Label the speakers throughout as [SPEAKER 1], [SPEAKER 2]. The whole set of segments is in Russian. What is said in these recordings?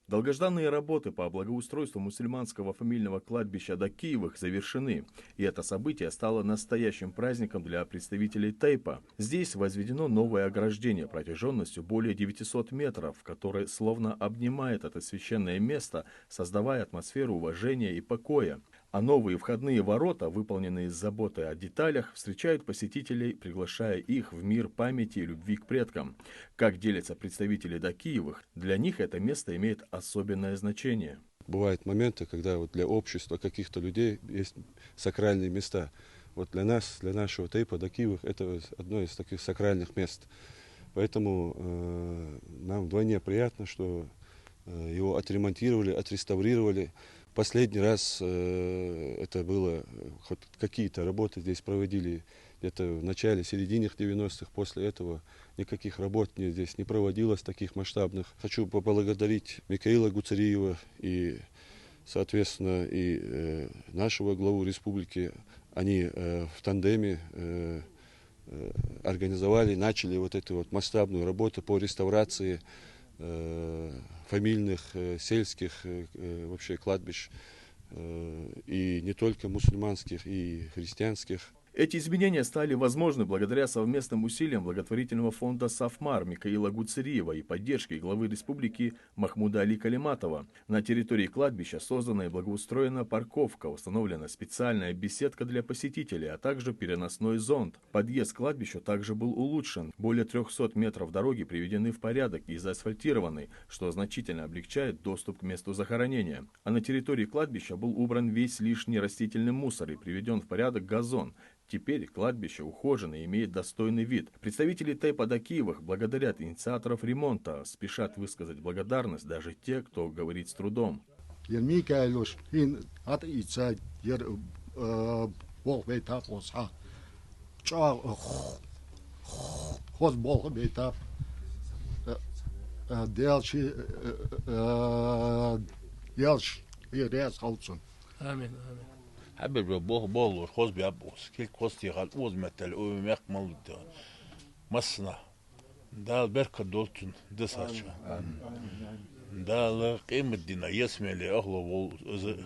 [SPEAKER 1] Долгожданные работы по благоустройству мусульманского фамильного кладбища Дакиевых завершены, и это событие стало настоящим праздником для представителей Тайпа. Здесь возведено новое ограждение протяженностью более 900 метров, которое словно обнимает это священное место, создавая атмосферу уважения и покоя. А новые входные ворота, выполненные с заботой о деталях, встречают посетителей, приглашая их в мир памяти и любви к предкам. Как делятся представители Дакиевых, для них это место имеет особенное значение.
[SPEAKER 2] Бывают моменты, когда вот для общества каких-то людей есть сакральные места. Вот для нас, для нашего Тайпа, Дакиевых, это одно из таких сакральных мест. Поэтому нам вдвойне приятно, что его отремонтировали, отреставрировали. Последний раз это было, хоть какие-то работы здесь проводили где-то в начале, середине 90-х. После этого никаких работ здесь не проводилось, таких масштабных. Хочу поблагодарить Микаила Гуцериева и, соответственно, и нашего главу республики. Они в тандеме организовали, начали вот эту вот масштабную работу по реставрации фамильных, сельских вообще кладбищ, и не только мусульманских, и христианских.
[SPEAKER 1] Эти изменения стали возможны благодаря совместным усилиям благотворительного фонда «Сафмар» Микаила Гуцериева и поддержке главы республики Махмуда Али Калиматова. На территории кладбища создана и благоустроена парковка, установлена специальная беседка для посетителей, а также переносной зонд. Подъезд к кладбищу также был улучшен. Более 300 метров дороги приведены в порядок и заасфальтированы, что значительно облегчает доступ к месту захоронения. А на территории кладбища был убран весь лишний растительный мусор и приведен в порядок газон. Теперь кладбище ухожено и имеет достойный вид. Представители Тайпа Дакиевых благодарят инициаторов ремонта, спешат высказать благодарность даже те, кто говорит с трудом.
[SPEAKER 3] حبل بول الخوص بيبوس كل قصتي قال اوز متل او ميق مولد مصنع دال بركة دولتن دساتشا دال قيمة دينا يسمع لي اغلو وول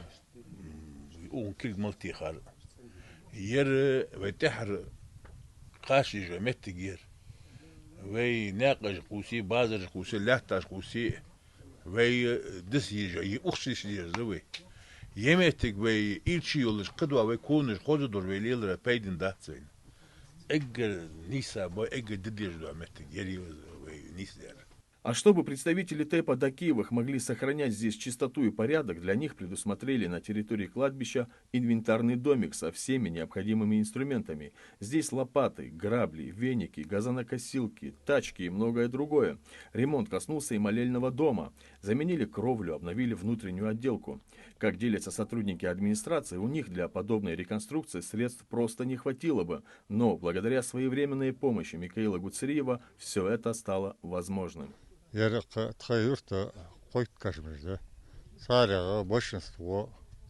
[SPEAKER 3] اون كل ملتي خال ير ويتحر قاشي جو متجير وي ناقش قوسي بازر قوسي لاحتاج قوسي وي دس يجي اخشيش زوي Yemetik ve ilçi yoluz kıdva ve konuş kozudur ve lilere peydin dağıtsın. Egger nisa bu egger didir dövmetik yeri ve nisler.
[SPEAKER 1] А чтобы представители Тайпа Дакиевых могли сохранять здесь чистоту и порядок, для них предусмотрели на территории кладбища инвентарный домик со всеми необходимыми инструментами. Здесь лопаты, грабли, веники, газонокосилки, тачки и многое другое. Ремонт коснулся и молельного дома. Заменили кровлю, обновили внутреннюю отделку. Как делятся сотрудники администрации, у них для подобной реконструкции средств просто не хватило бы. Но благодаря своевременной помощи Микаила Гуцериева все это стало возможным.
[SPEAKER 4] Ярык тхаюрта койт кашмырда. Саряга большинство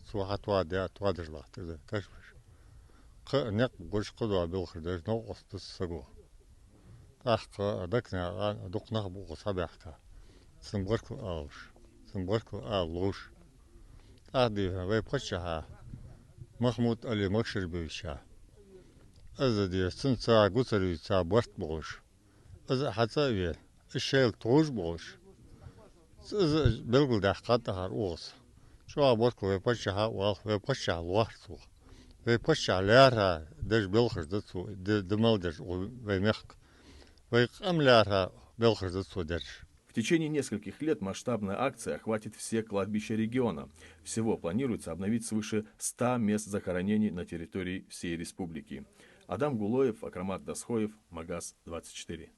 [SPEAKER 4] суахатвада твадырлахты кашмыр. Нек гош кудва билхырда но остысыгу. Ахка дакна дукнах бугу сабахта. Сымгыркл алыш. Сымгыркл алуш. Ахди вай пачаха. Махмуд Али Макширбевича. Азади сынца Гуцериевича барт болуш. Аза хацавел. الشيل توج بوش بلغل ده قطع هروس شو أبورك ويبشها ويبشها الوحدو ويبشها لارها دش بلخر دتو دمالدش ويمخك ويقام لارها بلخر دتو دش.
[SPEAKER 1] В течение нескольких лет масштабная акция охватит все кладбища региона. Всего планируется обновить свыше 100 мест захоронений на территории всей республики. Адам Гулоев, Акрамат Дасхоев, Магаз 24.